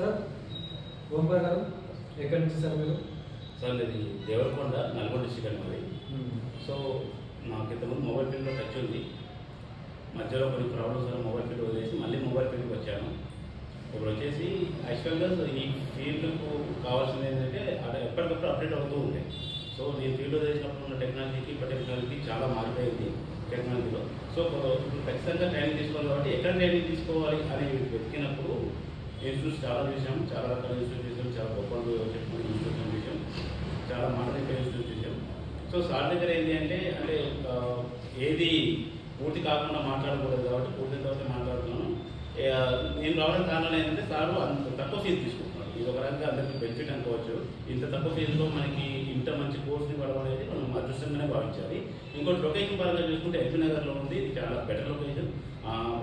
Sir Omkar గారు ఎక్కడి నుంచి సార్ మీరు? సార్ ఇది దేవరకొండ నల్గొండ డిస్ట్రిక్ట్ అండి. సో నాకు ఇంతకుముందు మొబైల్ ఫీల్డ్లో టచ్ ఉంది. మధ్యలో కొన్ని ప్రాబ్లమ్స్ వల్ల మొబైల్ ఫీల్డ్ వదిలేసి మళ్ళీ మొబైల్ ఫీల్డ్కి వచ్చాను. ఇప్పుడు వచ్చేసి యాక్చువల్గా ఈ ఫీల్డ్కు కావాల్సింది ఏంటంటే అది ఎప్పటికప్పుడు అప్డేట్ అవుతూ ఉంటాయి. సో నేను ఫీల్డ్ వదిలేసినప్పుడు ఉన్న టెక్నాలజీకి ఇప్పటి టెక్నాలజీకి చాలా మారిపోయింది టెక్నాలజీలో. సో ఇప్పుడు ఖచ్చితంగా ట్రైనింగ్ తీసుకోవాలి కాబట్టి ఎక్కడ ట్రైనింగ్ తీసుకోవాలి అని వెతికినప్పుడు ఇన్స్టిట్యూట్స్ చాలా చూసాం, చాలా రకాల ఇన్స్టిట్యూట్ చూసాం, చాలా గొప్ప చెప్పుకునే ఇన్స్టిట్యూషన్ చూసాం, చాలా మోడర్న్ ఇన్స్టిట్యూట్ చూసాం. సో సార్ దగ్గర ఏంటి అంటే ఏది పూర్తి కాకుండా మాట్లాడకూడదు కాబట్టి పూర్తి తర్వాత మాట్లాడుతున్నాను. నేను రావడానికి కారణం ఏంటంటే సారు అంత తక్కువ ఫీజు తీసుకుంటున్నాడు. ఇది ఒక రకంగా అందరికీ బెనిఫిట్ అనుకోవచ్చు. ఇంత తక్కువ ఫీజులో మనకి ఇంత మంచి కోర్స్ని ఇవ్వడం అనేది మనం అదృష్టంగానే భావించాలి. ఇంకోటి లొకేషన్ పరంగా చూసుకుంటే ఎల్బీ నగర్లో ఉంది. ఇది చాలా బెటర్ లొకేషన్.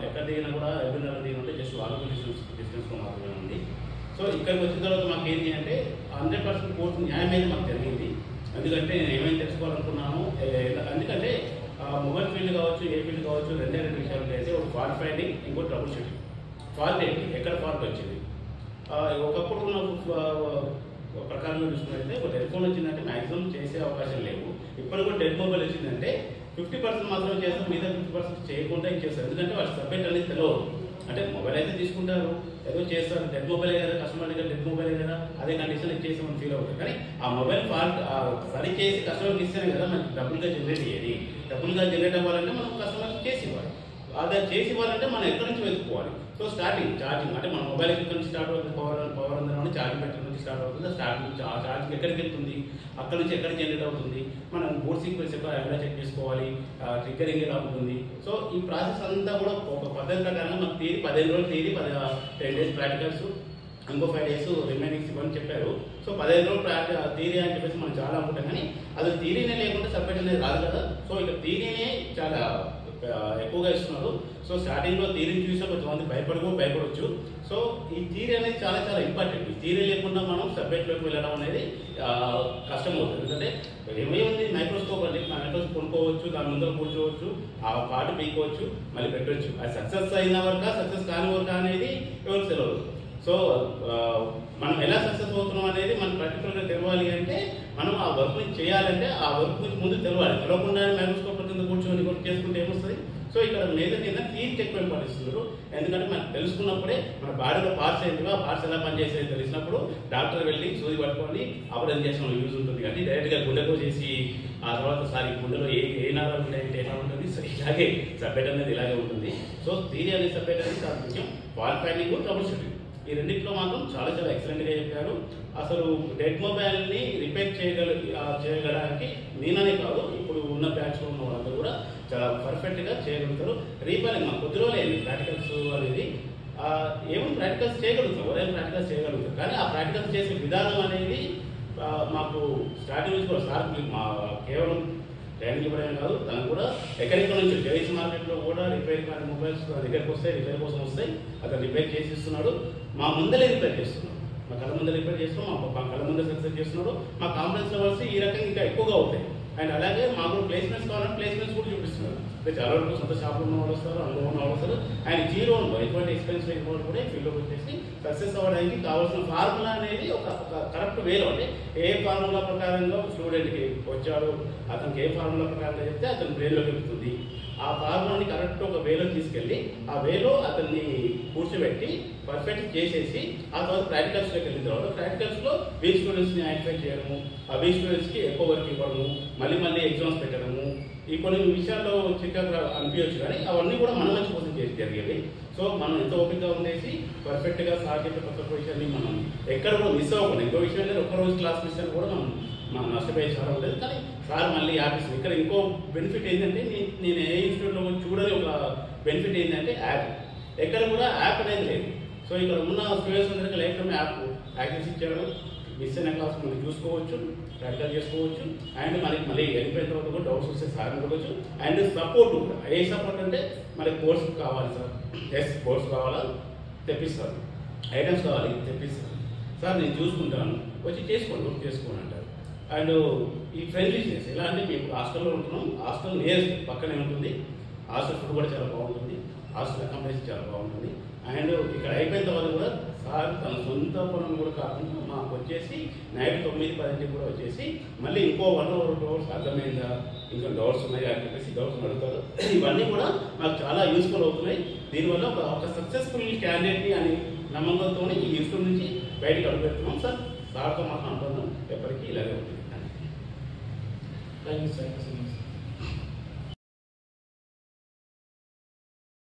ఎక్కడ దిగినా కూడా ఎల్బీ నగర్ దిగినట్టే జస్ట్ వాకబుల్ డిస్టెన్స్లో మాత్రమే ఉంది. సో ఇక్కడికి వచ్చిన తర్వాత మాకు ఏంటి అంటే 100% కోర్సు న్యాయమైతే మాకు జరిగింది. ఎందుకంటే నేను ఏమైనా తెలుసుకోవాలనుకున్నాను. ఎందుకంటే మొబైల్ ఫీల్డ్ కావచ్చు, ఏ ఫీల్డ్ కావచ్చు, రెండే రెండు విషయాలు అయితే ఒక ఫాల్ట్ ఫైండింగ్, ఇంకోటి ట్రబుల్ షూటింగ్. ఫాల్ట్ ఏంటి, ఎక్కడ ఫాల్ట్ వచ్చింది. ఒకప్పుడు ఒక ప్రకారంగా చూసుకున్నట్లయితే ఒక టెలిఫోన్ వచ్చిందంటే మ్యాక్సిమం చేసే అవకాశం లేవు. ఇప్పుడు కూడా డెడ్ మొబైల్ వచ్చిందంటే 50% మాత్రమే చేస్తాం, మిగతా 50% చేయకుండా ఇచ్చేస్తారు. ఎందుకంటే వాళ్ళ సబ్జెక్ట్ అనేది తెలియదు. అంటే మొబైల్ అయితే తీసుకుంటారు, ఏదో చేస్తారు, డెడ్ మొబైల్ కదా, కస్టమర్ దగ్గర డెడ్ మొబైల్ కదా, అదే కండిషన్ ఇచ్చేసామని ఫీల్ అవుతారు. కానీ ఆ మొబైల్ ఫాల్ట్ సరి చేసి కస్టమర్కి ఇస్తేనే కదా మనకి డబ్బులుగా జనరేట్ అయ్యేది. డబ్బులుగా జనరేట్ అవ్వాలంటే మనం కస్టమర్కి చేసి ఇవ్వాలి. అదే చేసి ఇవ్వాలంటే మనం ఎక్కడి నుంచి వెతుక్కోవాలి. సో స్టార్టింగ్ ఛార్జింగ్ అంటే మన మొబైల్ ఎక్కడి నుంచి స్టార్ట్ అవుతుంది, పవర్ ఉందని ఛార్జింగ్ ఎక్కడి నుంచి స్టార్ట్ అవుతుంది, స్టార్టింగ్ ఆ ఛార్జింగ్ ఎక్కడికి వెళ్తుంది, అక్కడ నుంచి ఎక్కడ జనరేట్ అవుతుంది, మనం బూట్ సీక్వెన్స్ ఎలా చెక్ చేసుకోవాలి, ట్రిగ్గరింగ్ ఎలా ఉంటుంది. సో ఈ ప్రాసెస్ అంతా కూడా ఒక పద్ధతి ప్రకారంగా మనకు 15 రోజులు 10 days ప్రాక్టికల్స్, ఇంకో 5 days రిమైనింగ్స్ ఇవ్వని చెప్పారు. సో 15 రోజులు థియరీ అని చెప్పేసి మనం చాలా అనుకుంటాం, కానీ అది థియరీనే లేకుండా సబ్జెక్ట్ అనేది రాదు కదా. సో ఇక థియరీనే చాలా ఎక్కువగా ఇస్తున్నారు. సో స్టార్టింగ్లో థియరీని చూసా కొంతమంది భయపడవచ్చు. సో ఈ థియరీ అనేది చాలా చాలా ఇంపార్టెంట్. ఈ థియరీ లేకుండా మనం సబ్జెక్ట్లోకి వెళ్ళడం అనేది కష్టమవుతుంది. ఎందుకంటే ఏమైంది, మైక్రోస్కోప్ అండి, మైక్రోస్కోప్ కొనుక్కోవచ్చు, దాని ముందర కూర్చోవచ్చు, ఆ పార్ట్ పీకోవచ్చు, మళ్ళీ పెట్టవచ్చు. అది సక్సెస్ అయిన వరక సక్సెస్ కాని వరక అనేది ఎవరికి తెలియదు. సో మనం ఎలా సక్సెస్ అవుతున్నాం అనేది మనం పర్టికులర్గా తెలవాలి అంటే మనం ఆ వర్క్ని చేయాలంటే ఆ వర్క్ నుంచి ముందు తెలవాలి. తెలవకుండా మైక్రోస్కోప్ కింద కూర్చొని చేసుకుంటే ఏమొస్తుంది. సో ఇక్కడ మేజర్ కింద థియరీ ఎక్కువ ఇంపార్టెన్స్. ఎందుకంటే మనకు తెలుసుకున్నప్పుడే మన బాడీలో పార్ట్స్ ఏంటివో ఆ పార్ట్స్ ఎలా పనిచేసేది తెలిసినప్పుడు డాక్టర్ వెళ్ళి సూది పట్టుకొని ఆపరేషన్ చేసిన యూజ్ ఉంటుంది. కానీ డైరెక్ట్గా గుండెకు చేసి ఆ తర్వాత గుండెలో ఏ నారాలు ఉంటాయంటే ఎలా ఉంటుంది. సో ఇలాగే సబ్జెక్ట్ అనేది ఇలాగే ఉంటుంది. సో థియరీ అనే సబ్జెక్ట్ అనేది చాలా ముఖ్యం. ఫాల్ట్ ఫైండింగ్, ట్రబుల్ షూటింగ్, ఈ రెండింటిలో మాత్రం చాలా చాలా ఎక్సలెంట్గా చెప్పారు. అసలు డెడ్ మొబైల్ని రిపేర్ చేయగలడానికి నేననే కాదు, ఇప్పుడు ఉన్న బ్యాచ్లో ఉన్న వాళ్ళందరూ కూడా చాలా పర్ఫెక్ట్గా చేయగలుగుతారు. రీపేరింగ్ మాకు కొద్ది రోజులు ప్రాక్టికల్స్ అనేది ఏమైనా ప్రాక్టికల్స్ చేయగలుగుతాం, ఎవరైనా ప్రాక్టికల్స్ చేయగలుగుతారు. కానీ ఆ ప్రాక్టికల్స్ చేసే విధానం అనేది మాకు స్టార్టింగ్ నుంచి కూడా సార్ కేవలం ట్రైనింగ్ ఇవ్వడమే కాదు, దానికి కూడా ఎక్కడెక్కడ నుంచి జైస్ మార్కెట్లో కూడా రిపేర్ కానీ మొబైల్స్ దగ్గరికి వస్తాయి, రిపేర్ కోసం వస్తాయి, అతను రిపేర్ చేసి ఇస్తున్నాడు. మా ముందరే రిపేర్ చేస్తున్నాడు, మా కళ్ళ ముందర రిపేర్ చేస్తున్నాం, మా కళ్ళ ముందర సక్సెస్ చేస్తున్నాడు. మా కాన్ఫిడెన్స్ లెవెల్స్ ఈ రకంగా ఇంకా ఎక్కువగా అవుతాయి. అండ్ అలాగే మాకు ప్లేస్మెంట్స్ కావాలంటే ప్లేస్మెంట్స్ కూడా చూపిస్తున్నారు. అంటే చాలా వరకు సొంత షాపులు ఉన్న వాళ్ళు వస్తారు, అనుభవం ఉన్న వాళ్ళు వస్తారు. అండ్ జీరో ఎటువంటి ఎక్స్పెన్స్ లేని వాళ్ళు కూడా ఫీల్డ్లోకి వచ్చేసి సక్సెస్ అవ్వడానికి కావాల్సిన ఫార్ములా అనేది ఒక కరెక్ట్ వేలో, అంటే ఏ ఫార్ములా ప్రకారంగా స్టూడెంట్కి వచ్చాడు, అతనికి ఏ ఫార్ములా ప్రకారంగా చెప్తే అతని బ్రెయిన్లోకి వెళ్తుంది. ఆ ఫార్ములాని కరెక్ట్ ఒక వేలో తీసుకెళ్ళి ఆ వేలో అతన్ని కూర్చోబెట్టి పర్ఫెక్ట్ చేసేసి ఆ తర్వాత ప్రాక్టికల్స్లోకి వెళ్ళిన తర్వాత ప్రాక్టికల్స్లో వీక్ స్టూడెంట్స్ని ఐడెంటిఫై చేయడము, ఆ వీక్ స్టూడెంట్స్కి ఎక్కువ వర్క్ ఇవ్వడము, మళ్ళీ ఎగ్జామ్స్ పెట్టడము, ఈ కొన్ని విషయాల్లో చిక్కగా అనిపించవచ్చు. కానీ అవన్నీ కూడా మన మంచి కోసం జరిగేవి. సో మనం ఎంత ఓపికగా ఉండేసి పర్ఫెక్ట్గా సార్ చెప్పే కొత్త విషయాన్ని మనం ఎక్కడ కూడా మిస్ అవ్వకుండా, ఇంకో విషయం లేదు, ఒక్కరోజు క్లాస్ మిస్ అని కూడా మనం నష్టపోయే చాలా ఉండేది. కానీ సార్ మళ్ళీ ఆఫీస్ ఇక్కడ ఇంకో బెనిఫిట్ ఏంటంటే నేను ఏ ఇన్స్టిట్యూట్లో చూడని ఒక బెనిఫిట్ ఏంటంటే యాప్. ఎక్కడ కూడా యాప్ అనేది లేదు. సో ఇక్కడ ఉన్న స్టూడెంట్స్ అందరికీ లైఫ్ టైం యాప్ యాక్సెస్ ఇచ్చాడు. మిస్ అయిన క్లాస్ మనం చూసుకోవచ్చు, ప్రాక్టికల్ చేసుకోవచ్చు. అండ్ మనకి మళ్ళీ వెళ్ళిపోయిన తర్వాత కూడా డౌట్స్ వస్తే సార్ అడగవచ్చు. అండ్ సపోర్ట్ కూడా, ఏ సపోర్ట్ అంటే మనకి కోర్స్ కావాలి సార్, కోర్స్ కావాలా తెప్పిస్తారు, ఐటమ్స్ కావాలి తెప్పిస్తారు, సార్ నేను చూసుకుంటాను, వచ్చి చేసుకోండి అంటారు. అండ్ ఈ ఫ్రెండ్లీనెస్ ఎలా అంటే మేము హాస్టల్లో ఉంటున్నాం, హాస్టల్ నియర్ పక్కనే ఉంటుంది, హాస్టల్ ఫుడ్ కూడా చాలా బాగుంటుంది, హాస్టల్ అకామిడేషన్ చాలా బాగుంటుంది. అండ్ ఇక్కడ అయిపోయిన తర్వాత కూడా సార్ తన సొంత పనులు కూడా కాకుండా మాకు వచ్చేసి నైట్ 9-10 కూడా వచ్చేసి మళ్ళీ ఇంకో 1 or 2 hours అర్థమైందా, ఇంకా డౌట్స్ ఉన్నాయి అని చెప్పేసి డౌట్స్ అడుగుతారు. ఇవన్నీ కూడా మాకు చాలా యూస్ఫుల్ అవుతున్నాయి. దీనివల్ల ఒక సక్సెస్ఫుల్ క్యాండిడేట్ని అని నమ్మకంతో ఈ ఇన్స్టిట్యూట్ నుంచి బయటకు అడుగుపెడుతున్నాం సార్. సార్తో మాకు అనుబంధం ఎప్పటికీ ఇలాగే ఉంటుంది. Thank you sir.